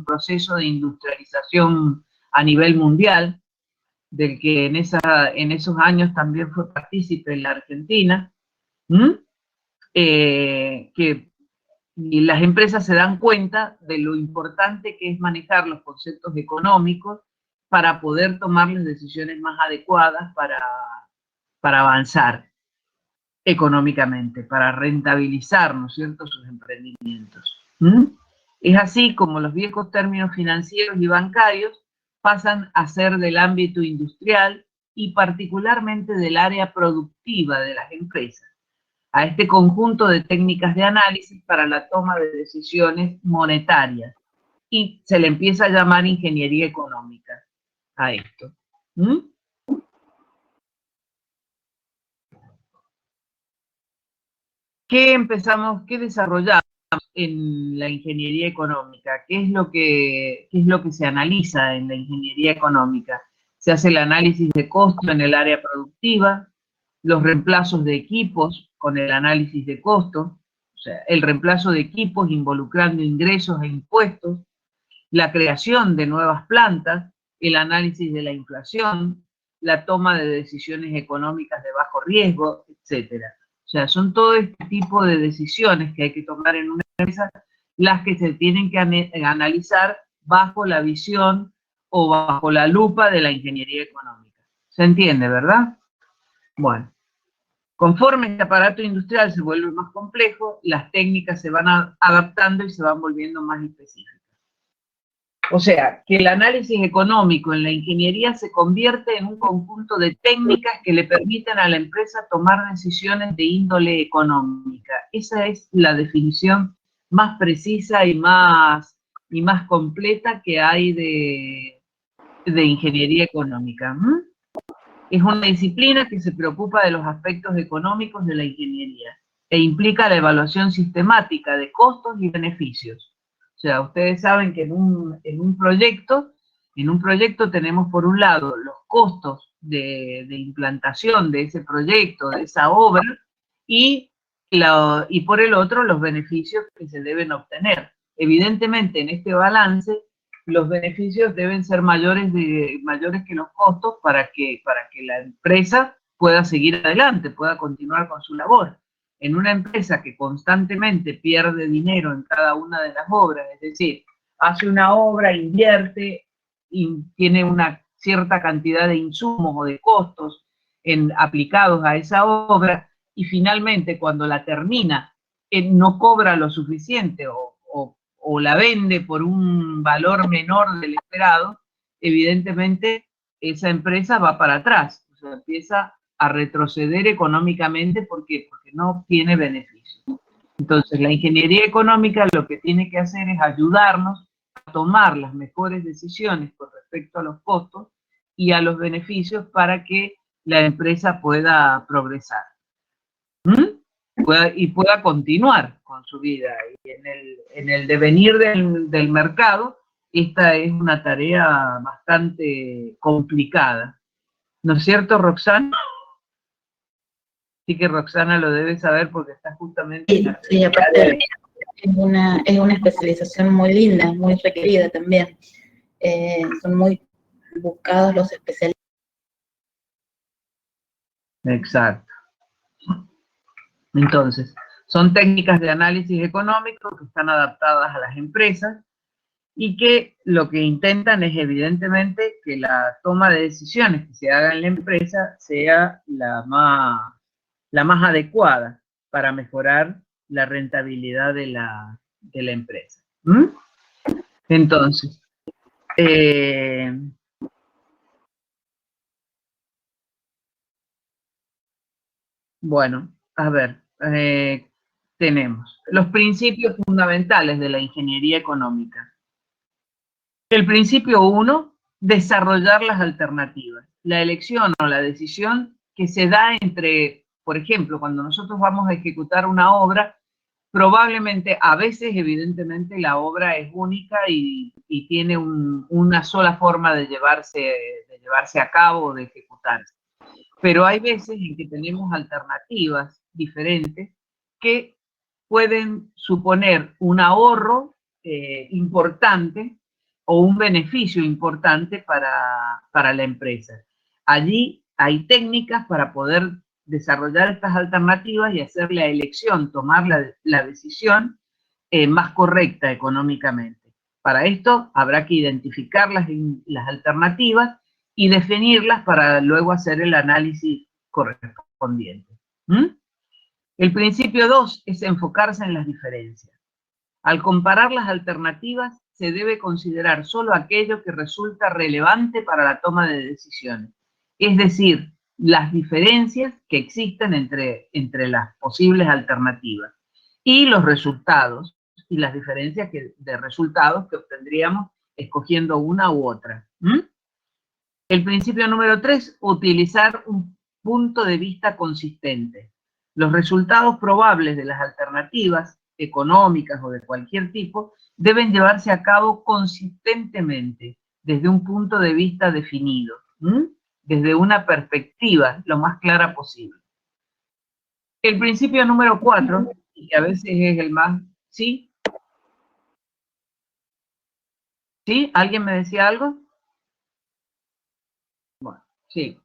proceso de industrialización a nivel mundial, del que en esos años también fue partícipe en la Argentina, y las empresas se dan cuenta de lo importante que es manejar los conceptos económicos para poder tomar las decisiones más adecuadas para avanzar económicamente, para rentabilizar, ¿no es cierto?, sus emprendimientos. Es así como los viejos términos financieros y bancarios pasan a ser del ámbito industrial y particularmente del área productiva de las empresas, a este conjunto de técnicas de análisis para la toma de decisiones monetarias, y se le empieza a llamar ingeniería económica a esto. ¿Qué desarrollamos en la ingeniería económica? ¿Qué es lo que se analiza en la ingeniería económica? Se hace el análisis de costo en el área productiva, los reemplazos de equipos con el análisis de costo, o sea, el reemplazo de equipos involucrando ingresos e impuestos, la creación de nuevas plantas, el análisis de la inflación, la toma de decisiones económicas de bajo riesgo, etcétera. O sea, son todo este tipo de decisiones que hay que tomar en una empresa las que se tienen que analizar bajo la visión o bajo la lupa de la ingeniería económica. ¿Se entiende, verdad? Bueno, conforme este aparato industrial se vuelve más complejo, las técnicas se van adaptando y se van volviendo más específicas. O sea, que el análisis económico en la ingeniería se convierte en un conjunto de técnicas que le permiten a la empresa tomar decisiones de índole económica. Esa es la definición más precisa y más completa que hay de ingeniería económica. Es una disciplina que se preocupa de los aspectos económicos de la ingeniería e implica la evaluación sistemática de costos y beneficios. O sea, ustedes saben que en un proyecto tenemos por un lado los costos de implantación de ese proyecto, de esa obra, y por el otro los beneficios que se deben obtener. Evidentemente, en este balance, los beneficios deben ser mayores que los costos para que la empresa pueda seguir adelante, pueda continuar con su labor. En una empresa que constantemente pierde dinero en cada una de las obras, es decir, hace una obra, invierte y tiene una cierta cantidad de insumos o de costos aplicados a esa obra, y finalmente cuando la termina no cobra lo suficiente o la vende por un valor menor del esperado, evidentemente esa empresa va para atrás, o sea, empieza a retroceder económicamente porque no obtiene beneficios. Entonces, la ingeniería económica lo que tiene que hacer es ayudarnos a tomar las mejores decisiones con respecto a los costos y a los beneficios para que la empresa pueda progresar. Pueda continuar con su vida. Y en el devenir del mercado, esta es una tarea bastante complicada. ¿No es cierto, Roxana? Sí, que Roxana lo debe saber porque está justamente... Sí, aparte es una especialización muy linda, muy requerida también. Son muy buscados los especialistas. Exacto. Entonces, son técnicas de análisis económico que están adaptadas a las empresas y que lo que intentan es evidentemente que la toma de decisiones que se haga en la empresa sea la más adecuada para mejorar la rentabilidad de la empresa. Entonces, bueno, a ver, tenemos los principios fundamentales de la ingeniería económica. El principio 1, desarrollar las alternativas. La elección o la decisión que se da entre, por ejemplo, cuando nosotros vamos a ejecutar una obra, probablemente, a veces, evidentemente, la obra es única y tiene una sola forma de llevarse a cabo o de ejecutarse. Pero hay veces en que tenemos alternativas diferentes que pueden suponer un ahorro importante o un beneficio importante para la empresa. Allí hay técnicas para poder desarrollar estas alternativas y hacer la elección, tomar la decisión más correcta económicamente. Para esto habrá que identificar las alternativas y definirlas para luego hacer el análisis correspondiente. El principio 2 es enfocarse en las diferencias. Al comparar las alternativas, se debe considerar solo aquello que resulta relevante para la toma de decisiones, es decir, las diferencias que existen entre las posibles alternativas y los resultados, y las diferencias de resultados que obtendríamos escogiendo una u otra. El principio número 3, utilizar un punto de vista consistente. Los resultados probables de las alternativas económicas o de cualquier tipo deben llevarse a cabo consistentemente desde un punto de vista definido, desde una perspectiva lo más clara posible. El principio número 4, y a veces es el más... ¿Sí? ¿Sí? ¿Alguien me decía algo? Bueno, sí.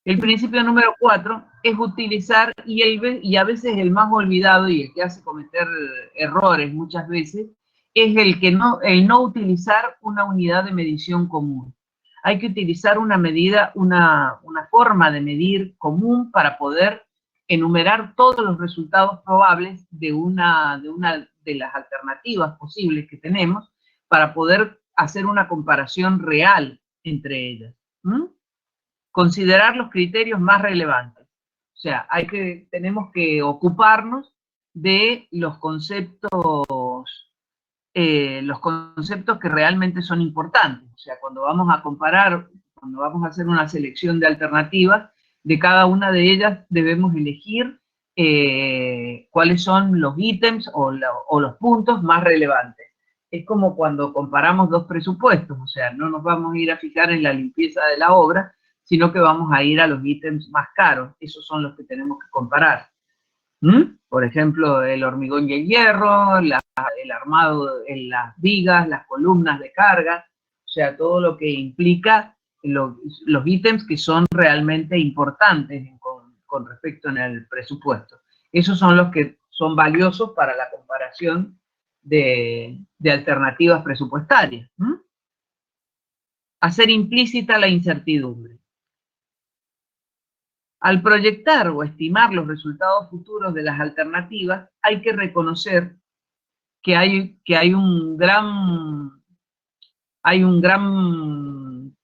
El principio número 4 es utilizar, y a veces el más olvidado y el que hace cometer errores muchas veces, es el no utilizar una unidad de medición común. Hay que utilizar una forma de medir común para poder enumerar todos los resultados probables de una de las alternativas posibles que tenemos para poder hacer una comparación real entre ellas. Considerar los criterios más relevantes. O sea, tenemos que ocuparnos de los conceptos que realmente son importantes. O sea, cuando vamos a comparar, cuando vamos a hacer una selección de alternativas, de cada una de ellas debemos elegir cuáles son los ítems o los puntos más relevantes. Es como cuando comparamos dos presupuestos, o sea, no nos vamos a ir a fijar en la limpieza de la obra, sino que vamos a ir a los ítems más caros. Esos son los que tenemos que comparar. Por ejemplo, el hormigón y el hierro, el armado, las vigas, las columnas de carga, o sea, todo lo que implica los ítems que son realmente importantes con respecto en el presupuesto. Esos son los que son valiosos para la comparación de alternativas presupuestarias. Hacer implícita la incertidumbre. Al proyectar o estimar los resultados futuros de las alternativas, hay que reconocer que hay un gran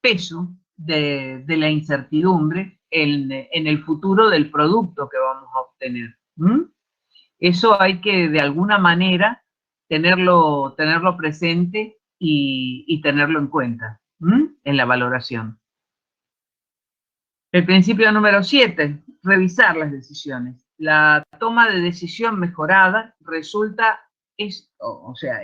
peso de la incertidumbre en el futuro del producto que vamos a obtener. Eso hay que, de alguna manera, tenerlo presente y tenerlo en cuenta en la valoración. El principio número 7, revisar las decisiones. La toma de decisión mejorada es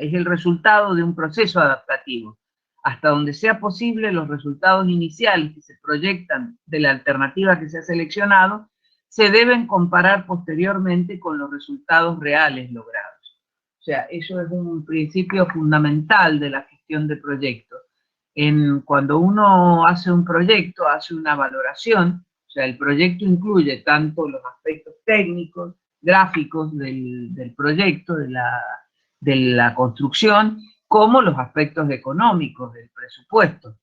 el resultado de un proceso adaptativo. Hasta donde sea posible, los resultados iniciales que se proyectan de la alternativa que se ha seleccionado se deben comparar posteriormente con los resultados reales logrados. O sea, eso es un principio fundamental de la gestión de proyectos. Cuando uno hace un proyecto, hace una valoración, o sea, el proyecto incluye tanto los aspectos técnicos, gráficos del proyecto, de la construcción, como los aspectos económicos del presupuesto.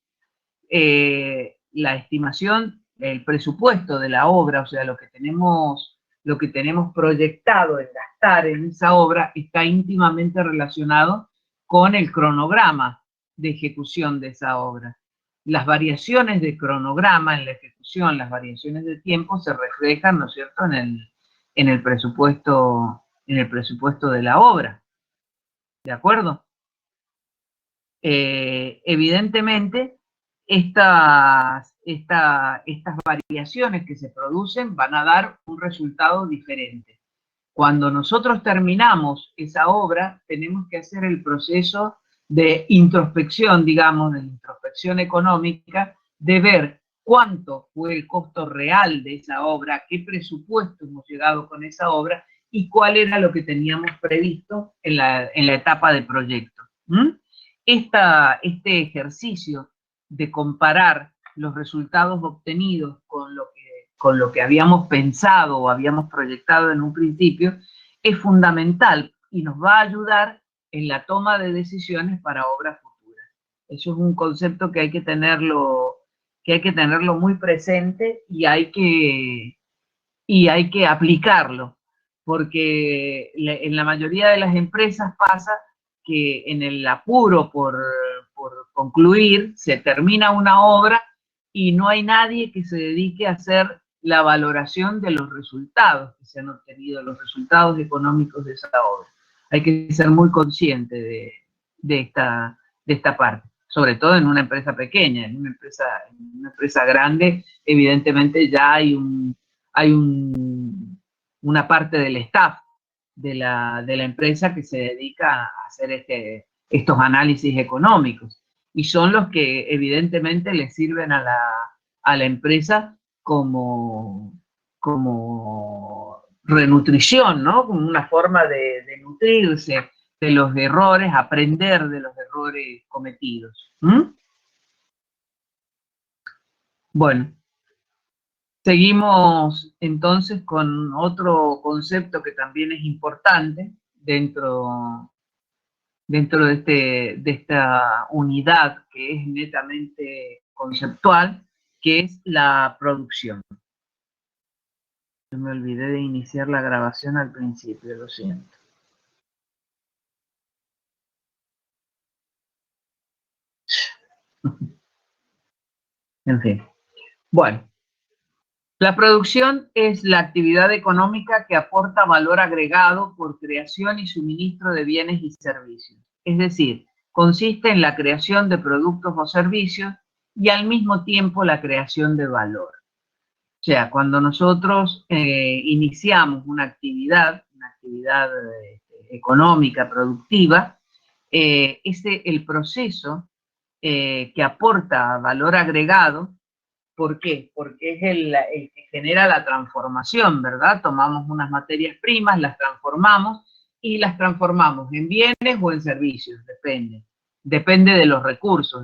La estimación, el presupuesto de la obra, o sea, lo que tenemos proyectado en gastar en esa obra, está íntimamente relacionado con el cronograma de ejecución de esa obra. Las variaciones de cronograma en la ejecución, las variaciones de tiempo se reflejan, ¿no es cierto?, en el presupuesto de la obra. ¿De acuerdo? Evidentemente, estas variaciones que se producen van a dar un resultado diferente. Cuando nosotros terminamos esa obra, tenemos que hacer el proceso de introspección, digamos, de introspección económica, de ver cuánto fue el costo real de esa obra, qué presupuesto hemos llegado con esa obra y cuál era lo que teníamos previsto en la etapa de proyecto. este ejercicio de comparar los resultados obtenidos con lo que habíamos pensado o habíamos proyectado en un principio es fundamental y nos va a ayudar en la toma de decisiones para obras futuras. Eso es un concepto que hay que tenerlo muy presente y hay que aplicarlo, porque en la mayoría de las empresas pasa que en el apuro por concluir se termina una obra y no hay nadie que se dedique a hacer la valoración de los resultados que se han obtenido, los resultados económicos de esa obra. Hay que ser muy consciente de esta parte, sobre todo en una empresa pequeña. En una empresa grande, evidentemente ya hay una parte del staff de la empresa que se dedica a hacer estos análisis económicos, y son los que evidentemente le sirven a la empresa como renutrición, ¿no? Como una forma de nutrirse de los errores, aprender de los errores cometidos. Bueno, seguimos entonces con otro concepto que también es importante dentro de esta unidad que es netamente conceptual, que es la producción. Yo me olvidé de iniciar la grabación al principio, lo siento. En fin. Bueno, la producción es la actividad económica que aporta valor agregado por creación y suministro de bienes y servicios. Es decir, consiste en la creación de productos o servicios y al mismo tiempo la creación de valor. O sea, cuando nosotros iniciamos una actividad económica, productiva, el proceso que aporta valor agregado. ¿Por qué? Porque es el que genera la transformación, ¿verdad? Tomamos unas materias primas, las transformamos en bienes o en servicios, depende de los recursos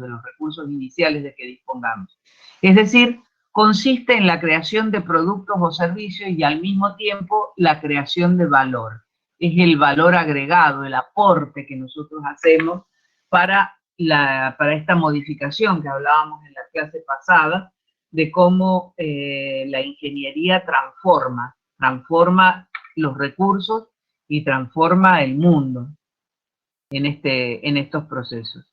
iniciales de que dispongamos. Es decir, consiste en la creación de productos o servicios y al mismo tiempo la creación de valor. Es el valor agregado, el aporte que nosotros hacemos para esta modificación que hablábamos en la clase pasada, de cómo la ingeniería transforma los recursos y transforma el mundo en estos procesos.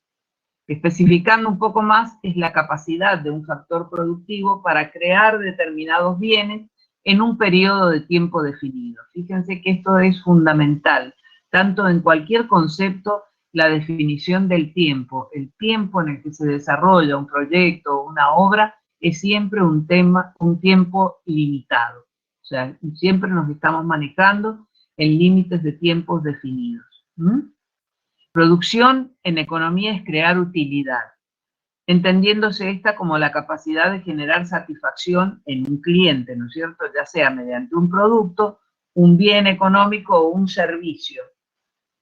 Especificando un poco más, es la capacidad de un factor productivo para crear determinados bienes en un periodo de tiempo definido. Fíjense que esto es fundamental, tanto en cualquier concepto, la definición del tiempo, el tiempo en el que se desarrolla un proyecto o una obra, es siempre un tiempo limitado. O sea, siempre nos estamos manejando en límites de tiempos definidos. Producción en economía es crear utilidad, entendiéndose esta como la capacidad de generar satisfacción en un cliente, ¿no es cierto? Ya sea mediante un producto, un bien económico o un servicio,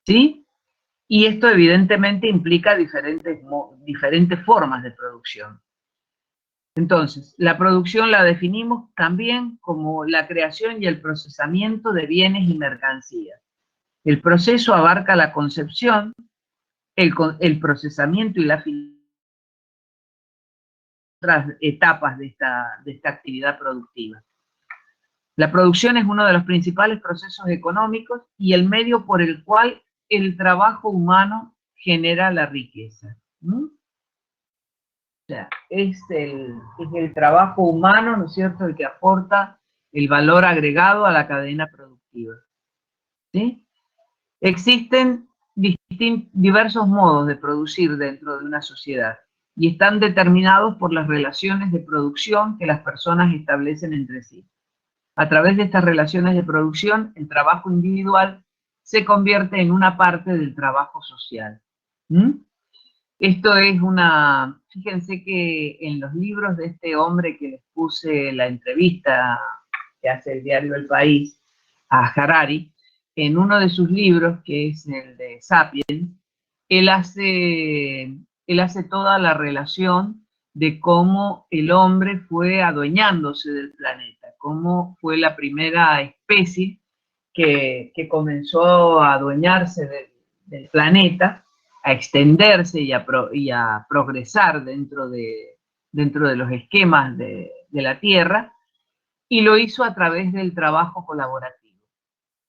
¿sí? Y esto evidentemente implica diferentes formas de producción. Entonces, la producción la definimos también como la creación y el procesamiento de bienes y mercancías. El proceso abarca la concepción, el procesamiento y las otras etapas de esta actividad productiva. La producción es uno de los principales procesos económicos y el medio por el cual el trabajo humano genera la riqueza. O sea, es el trabajo humano, ¿no es cierto?, el que aporta el valor agregado a la cadena productiva. ¿Sí? Existen diversos modos de producir dentro de una sociedad y están determinados por las relaciones de producción que las personas establecen entre sí. A través de estas relaciones de producción, el trabajo individual se convierte en una parte del trabajo social. Esto es fíjense que en los libros de este hombre que les puse la entrevista que hace el diario El País, a Harari, en uno de sus libros, que es el de Sapiens, él hace toda la relación de cómo el hombre fue adueñándose del planeta, cómo fue la primera especie que comenzó a adueñarse del planeta, a extenderse y a progresar dentro de los esquemas de la Tierra, y lo hizo a través del trabajo colaborativo.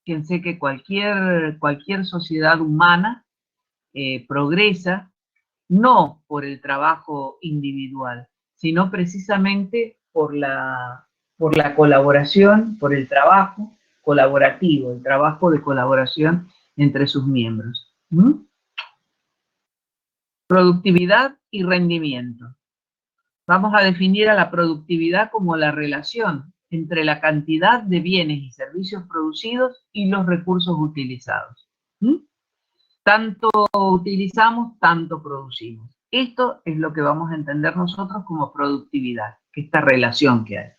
Fíjense que cualquier sociedad humana progresa no por el trabajo individual, sino precisamente por la colaboración, por el trabajo colaborativo, el trabajo de colaboración entre sus miembros. Productividad y rendimiento. Vamos a definir a la productividad como la relación entre la cantidad de bienes y servicios producidos y los recursos utilizados. Tanto utilizamos, tanto producimos. Esto es lo que vamos a entender nosotros como productividad, esta relación que hay.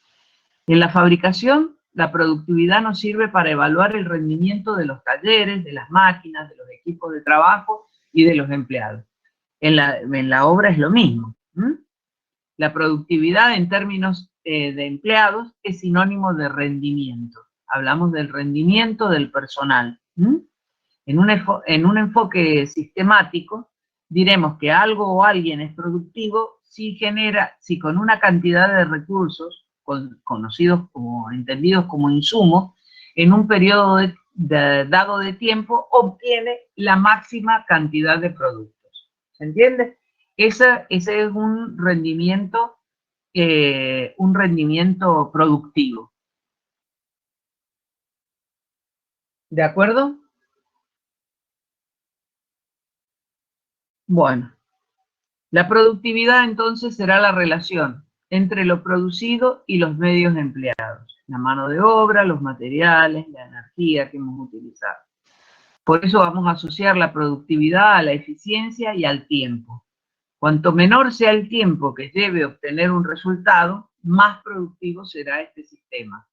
En la fabricación, la productividad nos sirve para evaluar el rendimiento de los talleres, de las máquinas, de los equipos de trabajo y de los empleados. En la obra es lo mismo. La productividad en términos de empleados es sinónimo de rendimiento. Hablamos del rendimiento del personal. En un enfoque sistemático, diremos que algo o alguien es productivo si con una cantidad de recursos, entendidos como insumos, en un periodo dado de tiempo, obtiene la máxima cantidad de productos. ¿Se entiende? Ese es un rendimiento productivo. ¿De acuerdo? Bueno, la productividad entonces será la relación entre lo producido y los medios empleados, la mano de obra, los materiales, la energía que hemos utilizado. Por eso vamos a asociar la productividad a la eficiencia y al tiempo. Cuanto menor sea el tiempo que lleve a obtener un resultado, más productivo será este sistema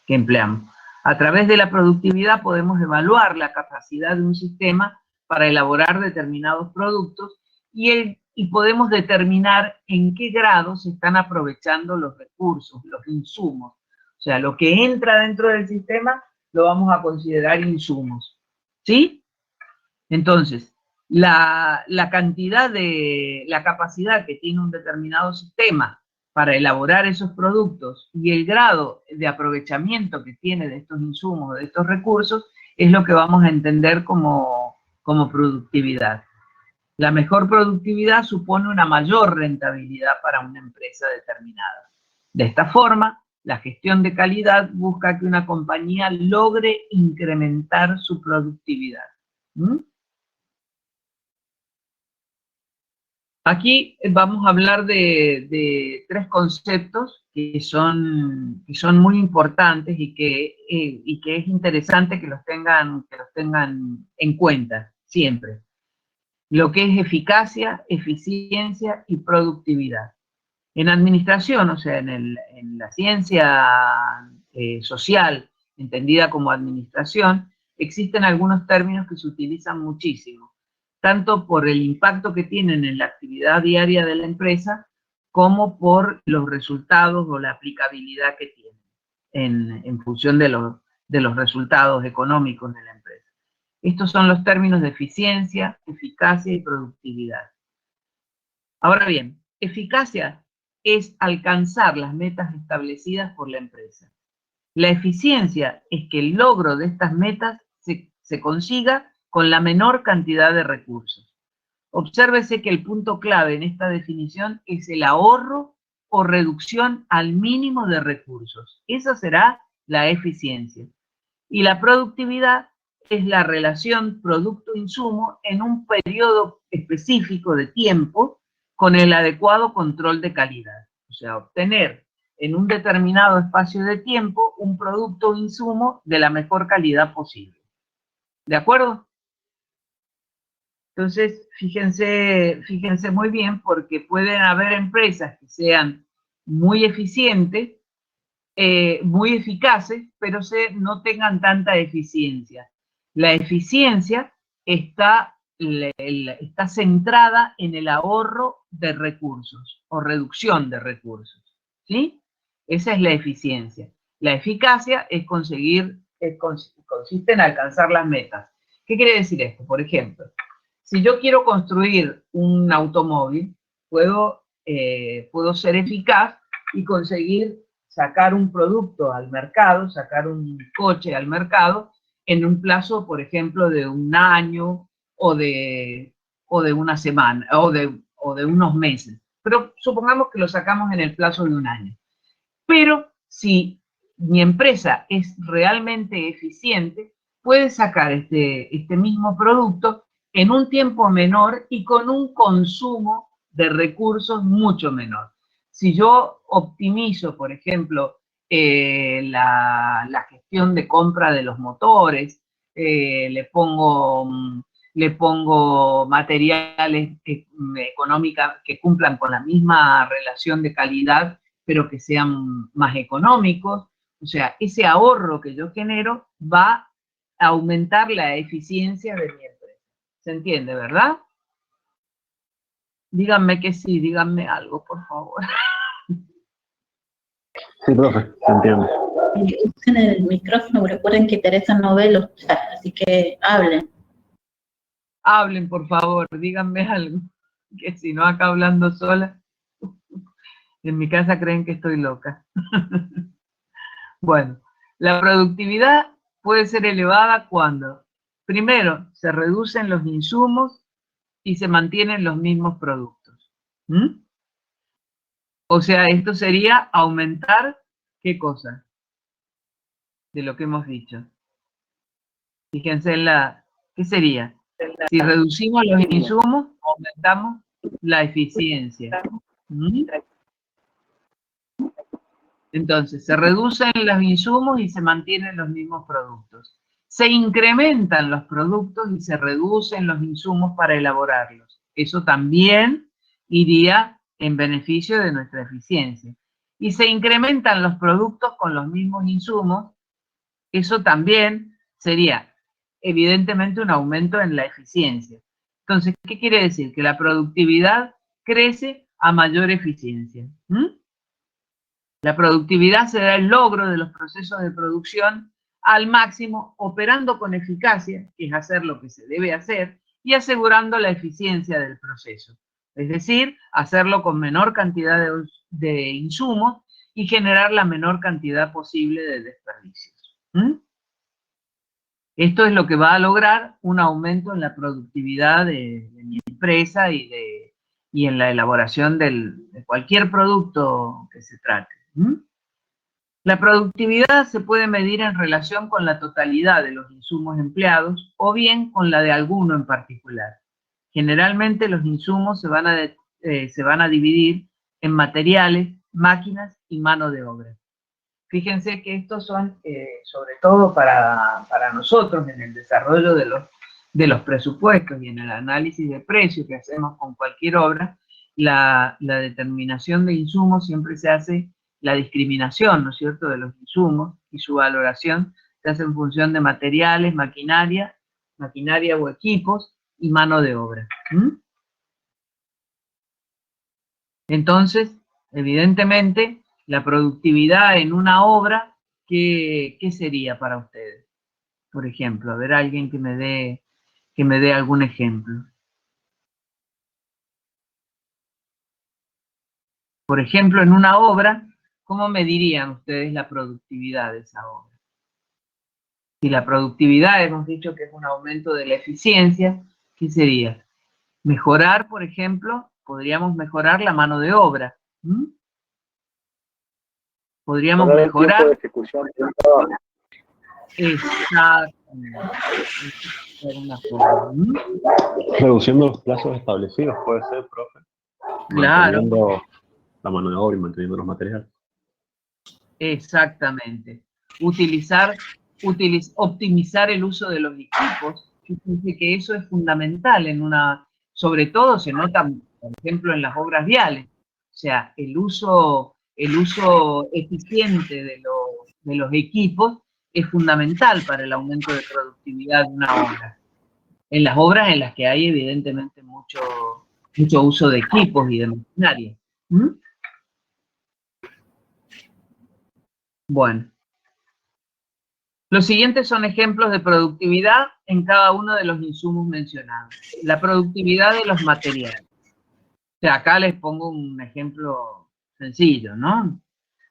que empleamos. A través de la productividad podemos evaluar la capacidad de un sistema para elaborar determinados productos y podemos determinar en qué grado se están aprovechando los recursos, los insumos. O sea, lo que entra dentro del sistema lo vamos a considerar insumos. ¿Sí? Entonces, la capacidad que tiene un determinado sistema para elaborar esos productos y el grado de aprovechamiento que tiene de estos insumos, de estos recursos, es lo que vamos a entender como productividad. La mejor productividad supone una mayor rentabilidad para una empresa determinada. De esta forma, la gestión de calidad busca que una compañía logre incrementar su productividad. Aquí vamos a hablar de tres conceptos que son muy importantes y que es interesante que los tengan en cuenta siempre. Lo que es eficacia, eficiencia y productividad. En administración, o sea, en la ciencia social, entendida como administración, existen algunos términos que se utilizan muchísimo, tanto por el impacto que tienen en la actividad diaria de la empresa, como por los resultados o la aplicabilidad que tienen en función de los resultados económicos de la empresa. Estos son los términos de eficiencia, eficacia y productividad. Ahora bien, eficacia es alcanzar las metas establecidas por la empresa. La eficiencia es que el logro de estas metas se consiga con la menor cantidad de recursos. Obsérvese que el punto clave en esta definición es el ahorro o reducción al mínimo de recursos. Esa será la eficiencia. Y la productividad es la relación producto-insumo en un periodo específico de tiempo con el adecuado control de calidad. O sea, obtener en un determinado espacio de tiempo un producto o insumo de la mejor calidad posible. ¿De acuerdo? Entonces, fíjense muy bien, porque pueden haber empresas que sean muy eficientes, muy eficaces, pero no tengan tanta eficiencia. La eficiencia está está centrada en el ahorro de recursos o reducción de recursos, ¿sí? Esa es la eficiencia. La eficacia es consiste en alcanzar las metas. ¿Qué quiere decir esto? Por ejemplo, si yo quiero construir un automóvil, puedo ser eficaz y conseguir sacar un producto al mercado, sacar un coche al mercado en un plazo, por ejemplo, de un año o de una semana o de unos meses. Pero supongamos que lo sacamos en el plazo de un año. Pero si mi empresa es realmente eficiente, puede sacar este mismo producto en un tiempo menor y con un consumo de recursos mucho menor. Si yo optimizo, por ejemplo, la gestión de compra de los motores, le pongo materiales que cumplan con la misma relación de calidad, pero que sean más económicos. O sea, ese ahorro que yo genero va a aumentar la eficiencia de mi empresa. ¿Se entiende, verdad? Díganme que sí, díganme algo, por favor. Sí, profe, se entiende. Usen el micrófono, recuerden que Teresa no ve los chats, así que hablen. Hablen, por favor, díganme algo. Que si no, acá hablando sola, en mi casa creen que estoy loca. Bueno, la productividad puede ser elevada cuando, primero, se reducen los insumos y se mantienen los mismos productos. O sea, esto sería aumentar, ¿qué cosa? De lo que hemos dicho. Fíjense ¿qué sería? Si reducimos los insumos, aumentamos la eficiencia. Entonces, se reducen los insumos y se mantienen los mismos productos. Se incrementan los productos y se reducen los insumos para elaborarlos. Eso también iría en beneficio de nuestra eficiencia. Y se incrementan los productos con los mismos insumos. Eso también sería, evidentemente, un aumento en la eficiencia. Entonces, ¿qué quiere decir? Que la productividad crece a mayor eficiencia. La productividad será el logro de los procesos de producción al máximo, operando con eficacia, que es hacer lo que se debe hacer, y asegurando la eficiencia del proceso. Es decir, hacerlo con menor cantidad de insumos y generar la menor cantidad posible de desperdicios. Esto es lo que va a lograr un aumento en la productividad de mi empresa y en la elaboración de cualquier producto que se trate. La productividad se puede medir en relación con la totalidad de los insumos empleados o bien con la de alguno en particular. Generalmente los insumos se van a dividir en materiales, máquinas y mano de obra. Fíjense que estos son, sobre todo para nosotros, en el desarrollo de los presupuestos y en el análisis de precios que hacemos con cualquier obra, la determinación de insumos siempre se hace, la discriminación, ¿no es cierto?, de los insumos y su valoración se hace en función de materiales, maquinaria o equipos y mano de obra. Entonces, evidentemente, la productividad en una obra, ¿qué sería para ustedes? Por ejemplo, a ver, alguien que me dé algún ejemplo. Por ejemplo, en una obra, ¿cómo medirían ustedes la productividad de esa obra? Si la productividad hemos dicho que es un aumento de la eficiencia, ¿qué sería? Mejorar, por ejemplo, podríamos mejorar la mano de obra. Podríamos mejorar el tiempo de ejecución del trabajo. Exactamente. Reduciendo los plazos establecidos, puede ser, profe. Claro. Manteniendo la mano de obra y manteniendo los materiales. Exactamente. Optimizar el uso de los equipos. Fíjense que eso es fundamental sobre todo se nota, por ejemplo, en las obras viales. O sea, el uso eficiente de los equipos es fundamental para el aumento de productividad de una obra. en las obras en las que hay evidentemente mucho uso de equipos y de maquinaria. ¿Mm? Bueno. Los siguientes son ejemplos de productividad en cada uno de los insumos mencionados. La productividad de los materiales. O sea, acá les pongo un ejemplo sencillo, ¿no?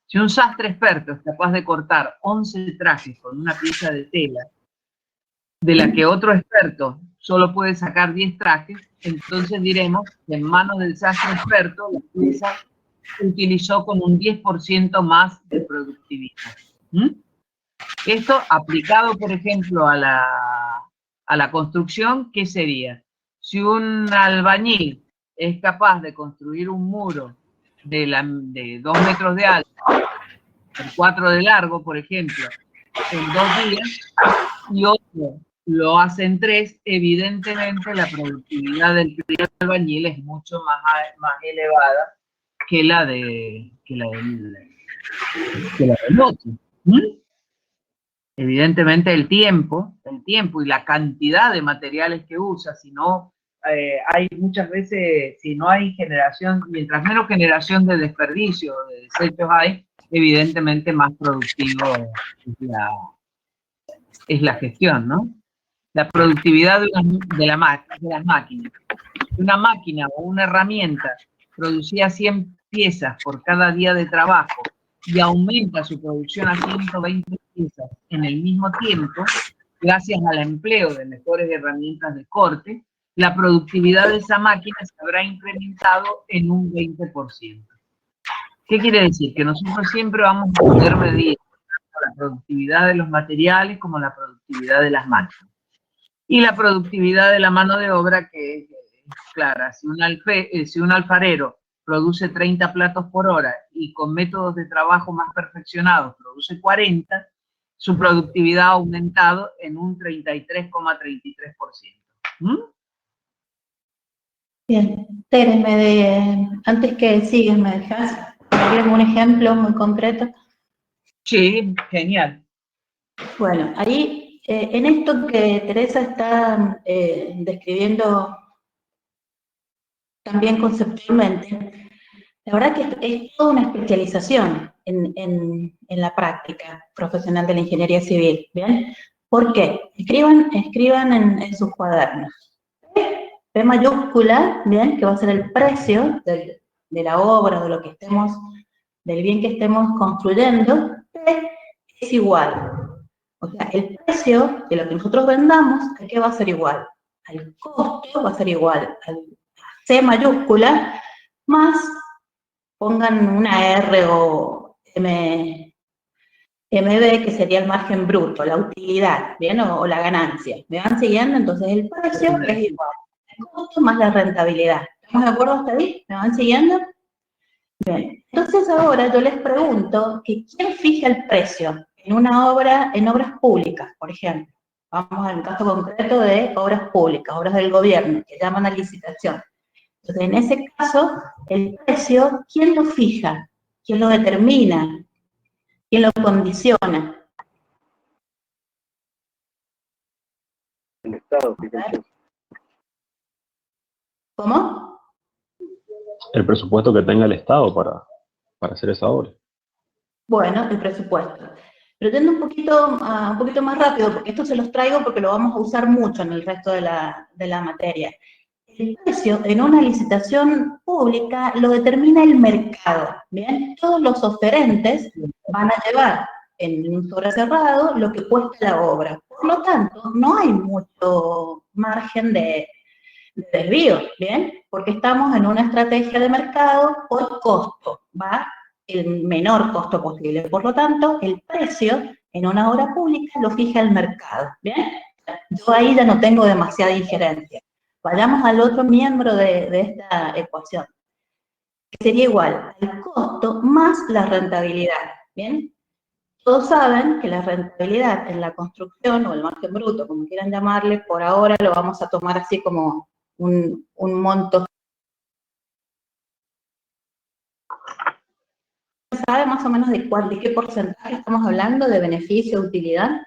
Si un sastre experto es capaz de cortar 11 trajes con una pieza de tela, de la que otro experto solo puede sacar 10 trajes, entonces diremos que en manos del sastre experto la pieza se utilizó con un 10% más de productividad. ¿Mm? Esto aplicado, por ejemplo, a la construcción, ¿qué sería? Si un albañil es capaz de construir un muro de 2 metros de alto, por 4 de largo, por ejemplo, en 2 días, y otro lo hace en 3, evidentemente la productividad del primer albañil es mucho más elevada que la del otro. ¿Mm? Evidentemente el tiempo y la cantidad de materiales que usa, si no, hay muchas veces, si no hay generación, mientras menos generación de desperdicio, de desechos hay, evidentemente más productivo es la gestión, ¿no? La productividad de las máquinas. Una máquina o una herramienta producía 100 piezas por cada día de trabajo y aumenta su producción a 120 piezas en el mismo tiempo, gracias al empleo de mejores herramientas de corte, la productividad de esa máquina se habrá incrementado en un 20%. ¿Qué quiere decir? Que nosotros siempre vamos a poder medir tanto la productividad de los materiales como la productividad de las máquinas. Y la productividad de la mano de obra, que es clara. Si un alfarero produce 30 platos por hora y con métodos de trabajo más perfeccionados produce 40, su productividad ha aumentado en un 33,33%. ¿Mm? Bien, Tere, antes que sigas, ¿me dejas dar un ejemplo muy concreto? Sí, genial. Bueno, ahí, en esto que Teresa está describiendo también conceptualmente, la verdad que es toda una especialización en la práctica profesional de la ingeniería civil, ¿bien? ¿Por qué? Escriban en sus cuadernos. P mayúscula, ¿bien? Que va a ser el precio de la obra, de lo que estemos, del bien que estemos construyendo. P es igual. O sea, el precio de lo que nosotros vendamos, ¿a qué va a ser igual? Al costo va a ser igual al C mayúscula, más, pongan una R o MB, que sería el margen bruto, la utilidad, ¿bien? O la ganancia. ¿Me van siguiendo? Entonces el precio es igual al costo más la rentabilidad. ¿Estamos de acuerdo hasta ahí? ¿Me van siguiendo? Bien. Entonces ahora yo les pregunto que ¿quién fija el precio en una obra, en obras públicas, por ejemplo? Vamos al caso concreto de obras públicas, obras del gobierno, que llaman a licitación. Entonces, en ese caso, el precio, ¿quién lo fija? ¿Quién lo determina? ¿Quién lo condiciona? El Estado, fíjense. ¿Cómo? El presupuesto que tenga el Estado para hacer esa obra. Bueno, el presupuesto. Pero yendo un poquito más rápido, porque esto se los traigo porque lo vamos a usar mucho en el resto de la materia. El precio en una licitación pública lo determina el mercado, ¿bien? Todos los oferentes van a llevar en un sobre cerrado lo que cuesta la obra. Por lo tanto, no hay mucho margen de desvío, ¿bien? Porque estamos en una estrategia de mercado por costo, ¿va? El menor costo posible. Por lo tanto, el precio en una obra pública lo fija el mercado, ¿bien? Yo ahí ya no tengo demasiada injerencia. Vayamos al otro miembro de esta ecuación, que sería igual al costo más la rentabilidad, ¿bien? Todos saben que la rentabilidad en la construcción, o el margen bruto, como quieran llamarle, por ahora lo vamos a tomar así como un monto. ¿Sabe más o menos de qué porcentaje estamos hablando de beneficio o utilidad?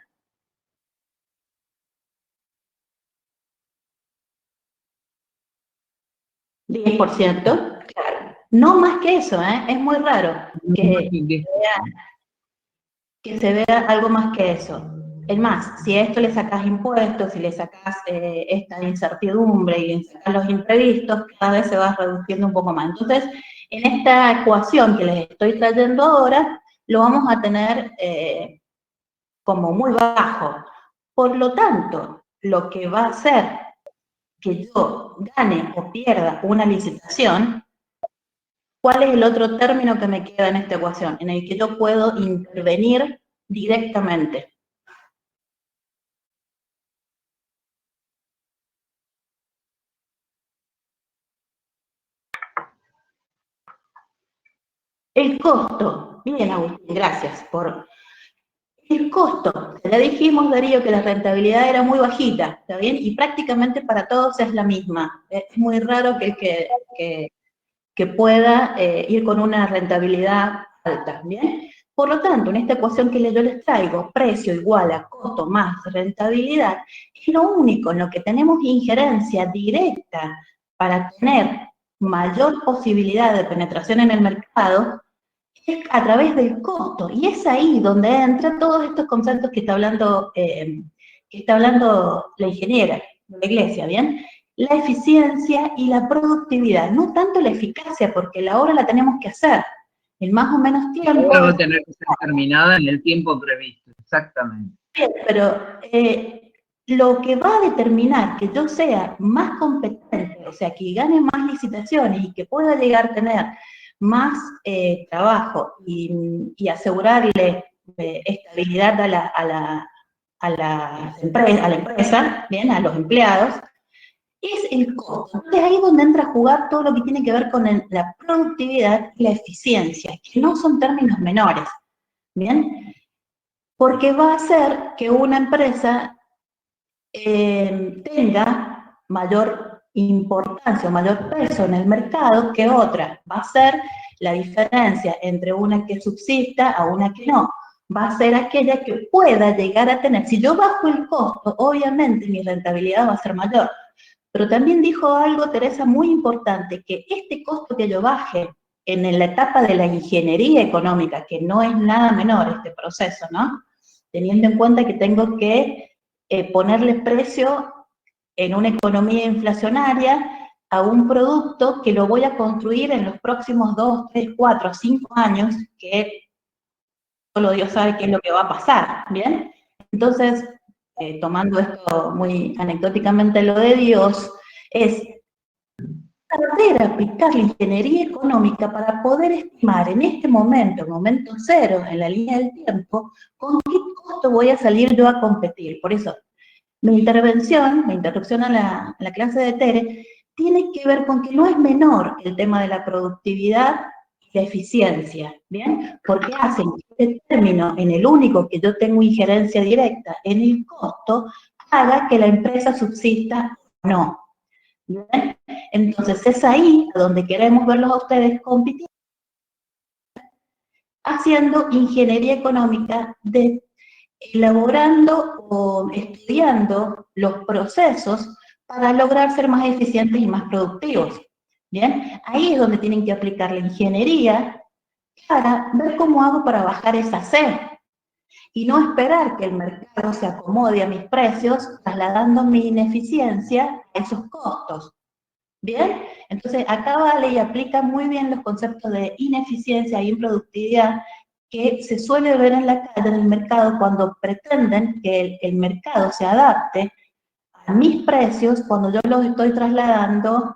10%, claro. No más que eso, es muy raro que se vea algo más que eso. Es más, si a esto le sacas impuestos, si le sacas esta incertidumbre y le sacas los imprevistos, cada vez se va reduciendo un poco más. Entonces, en esta ecuación que les estoy trayendo ahora, lo vamos a tener como muy bajo. Por lo tanto, lo que va a hacer que yo gane o pierda una licitación, ¿cuál es el otro término que me queda en esta ecuación? En el que yo puedo intervenir directamente. El costo. Bien, Agustín, gracias por... El costo. Ya dijimos, Darío, que la rentabilidad era muy bajita, ¿está bien? Y prácticamente para todos es la misma. Es muy raro que pueda ir con una rentabilidad alta, ¿bien? Por lo tanto, en esta ecuación que yo les traigo, precio igual a costo más rentabilidad, es lo único en lo que tenemos injerencia directa para tener mayor posibilidad de penetración en el mercado, es a través del costo. Y es ahí donde entran todos estos conceptos que está hablando la ingeniera de la iglesia, ¿bien? La eficiencia y la productividad, no tanto la eficacia, porque la obra la tenemos que hacer en más o menos tiempo. Va a tener que ser terminada en el tiempo previsto, exactamente. Bien, pero lo que va a determinar que yo sea más competente, o sea, que gane más licitaciones y que pueda llegar a tener más trabajo y asegurarle estabilidad a la empresa, bien, a los empleados, es el costo. Entonces ahí es donde entra a jugar todo lo que tiene que ver con la productividad y la eficiencia, que no son términos menores, ¿bien? Porque va a hacer que una empresa tenga mayor importancia, mayor peso en el mercado que otra. Va a ser la diferencia entre una que subsista a una que no. Va a ser aquella que pueda llegar a tener. Si yo bajo el costo, obviamente mi rentabilidad va a ser mayor. Pero también dijo algo, Teresa, muy importante, que este costo que yo baje en la etapa de la ingeniería económica, que no es nada menor este proceso, ¿no? Teniendo en cuenta que tengo que ponerle precio en una economía inflacionaria a un producto que lo voy a construir en los próximos 2, 3, 4, 5 años, que solo Dios sabe qué es lo que va a pasar, ¿bien? Entonces, tomando esto muy anecdóticamente lo de Dios, es saber aplicar la ingeniería económica para poder estimar en este momento, momento cero, en la línea del tiempo, con qué costo voy a salir yo a competir. Por eso, mi introducción a la clase de Tere, tiene que ver con que no es menor el tema de la productividad y la eficiencia, ¿bien? Porque hacen que este término, en el único que yo tengo injerencia directa en el costo, haga que la empresa subsista o no, ¿bien? Entonces es ahí donde queremos verlos a ustedes compitiendo, haciendo ingeniería económica elaborando o estudiando los procesos para lograr ser más eficientes y más productivos. ¿Bien? Ahí es donde tienen que aplicar la ingeniería para ver cómo hago para bajar esa C y no esperar que el mercado se acomode a mis precios trasladando mi ineficiencia a esos costos. ¿Bien? Entonces, acá vale y aplica muy bien los conceptos de ineficiencia e improductividad que se suele ver en la calle, en el mercado, cuando pretenden que el mercado se adapte a mis precios cuando yo los estoy trasladando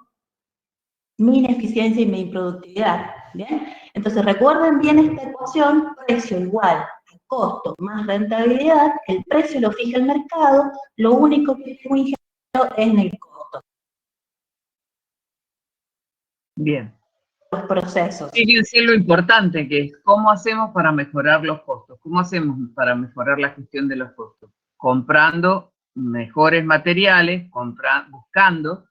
mi ineficiencia y mi improductividad. ¿Bien? Entonces, recuerden bien esta ecuación, precio igual a costo más rentabilidad, el precio lo fija el mercado, lo único que tengo injertado es en el costo. Bien. Los procesos. Fíjense lo importante que es cómo hacemos para mejorar los costos, cómo hacemos para mejorar la gestión de los costos, comprando mejores materiales, buscando,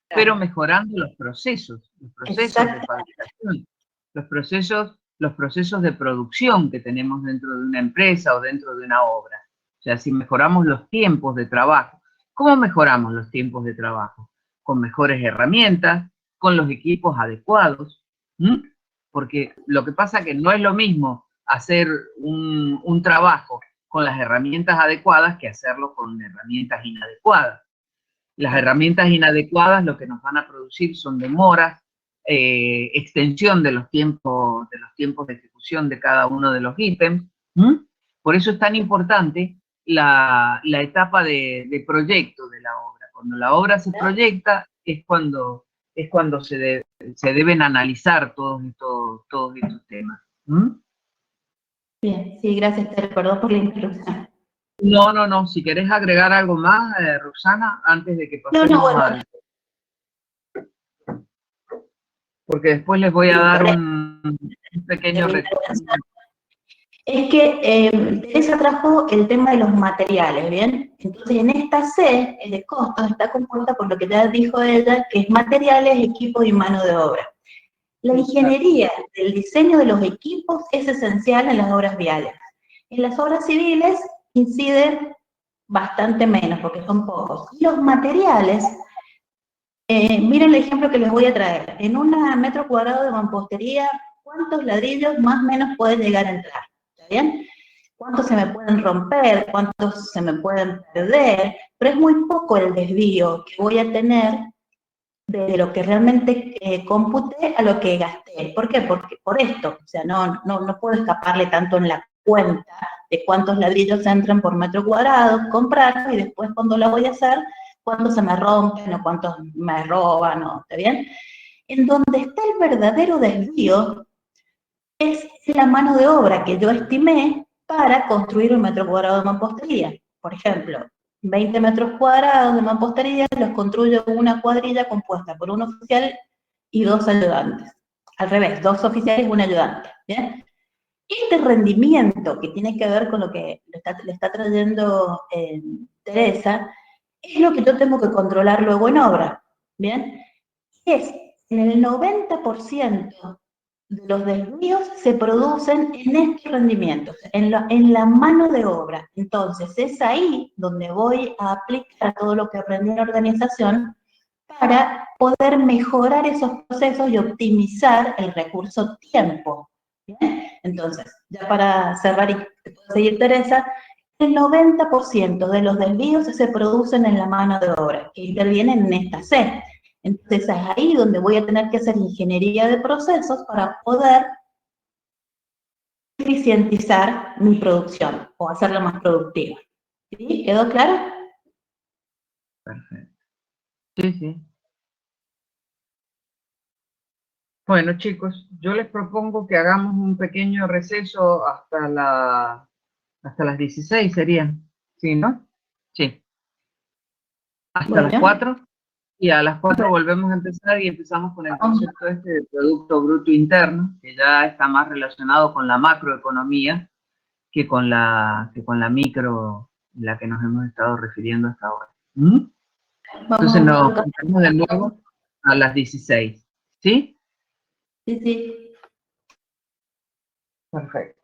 pero mejorando los procesos de fabricación, los procesos de producción que tenemos dentro de una empresa o dentro de una obra. O sea, si mejoramos los tiempos de trabajo, ¿cómo mejoramos los tiempos de trabajo? Con mejores herramientas, con los equipos adecuados, ¿m? Porque lo que pasa es que no es lo mismo hacer un trabajo con las herramientas adecuadas que hacerlo con herramientas inadecuadas. Las herramientas inadecuadas lo que nos van a producir son demoras, extensión de los tiempos de ejecución de cada uno de los ítems. Por eso es tan importante la etapa de proyecto de la obra. Cuando la obra se proyecta es cuando se deben analizar todos estos temas. Bien, sí, gracias, Tere, perdón por la interrupción. No, si querés agregar algo más, Roxana, antes de que pasemos bueno. al... Porque después les voy a dar un pequeño resumen. Es que Teresa trajo el tema de los materiales, ¿bien? Entonces, en esta C, el de costos, está compuesta por lo que ya dijo ella, que es materiales, equipos y mano de obra. La ingeniería del diseño de los equipos es esencial en las obras viales. En las obras civiles incide bastante menos, porque son pocos. Y los materiales, miren el ejemplo que les voy a traer. En un metro cuadrado de mampostería, ¿cuántos ladrillos más o menos pueden llegar a entrar? ¿Está bien? ¿Cuántos se me pueden romper? ¿Cuántos se me pueden perder? Pero es muy poco el desvío que voy a tener de lo que realmente computé a lo que gasté. ¿Por qué? Porque por esto, o sea, no puedo escaparle tanto en la cuenta de cuántos ladrillos entran por metro cuadrado, comprarlo y después cuando la voy a hacer, cuántos se me rompen o cuántos me roban, ¿está bien? En donde está el verdadero desvío es la mano de obra que yo estimé para construir un metro cuadrado de mampostería. Por ejemplo, 20 metros cuadrados de mampostería los construyo una cuadrilla compuesta por un oficial y 2 ayudantes. Al revés, 2 oficiales y un ayudante. ¿Bien? Este rendimiento que tiene que ver con lo que le está trayendo Teresa, es lo que yo tengo que controlar luego en obra. ¿Bien? Es en el 90% de los desvíos se producen en estos rendimientos, en la mano de obra. Entonces, es ahí donde voy a aplicar todo lo que aprendí en la organización para poder mejorar esos procesos y optimizar el recurso tiempo. ¿Bien? Entonces, ya para cerrar y que pueda seguir Teresa, el 90% de los desvíos se producen en la mano de obra, que intervienen en esta C. Entonces es ahí donde voy a tener que hacer ingeniería de procesos para poder eficientizar mi producción o hacerla más productiva. ¿Sí? ¿Quedó claro? Perfecto. Sí. Bueno, chicos, yo les propongo que hagamos un pequeño receso hasta las 16, ¿serían? ¿Sí, no? Sí. Hasta las 4. Y a las 4 volvemos a empezar y empezamos con el concepto de Producto Bruto Interno, que ya está más relacionado con la macroeconomía que con la micro, la que nos hemos estado refiriendo hasta ahora. Entonces nos vemos de nuevo a las 16. ¿Sí? Sí. Perfecto.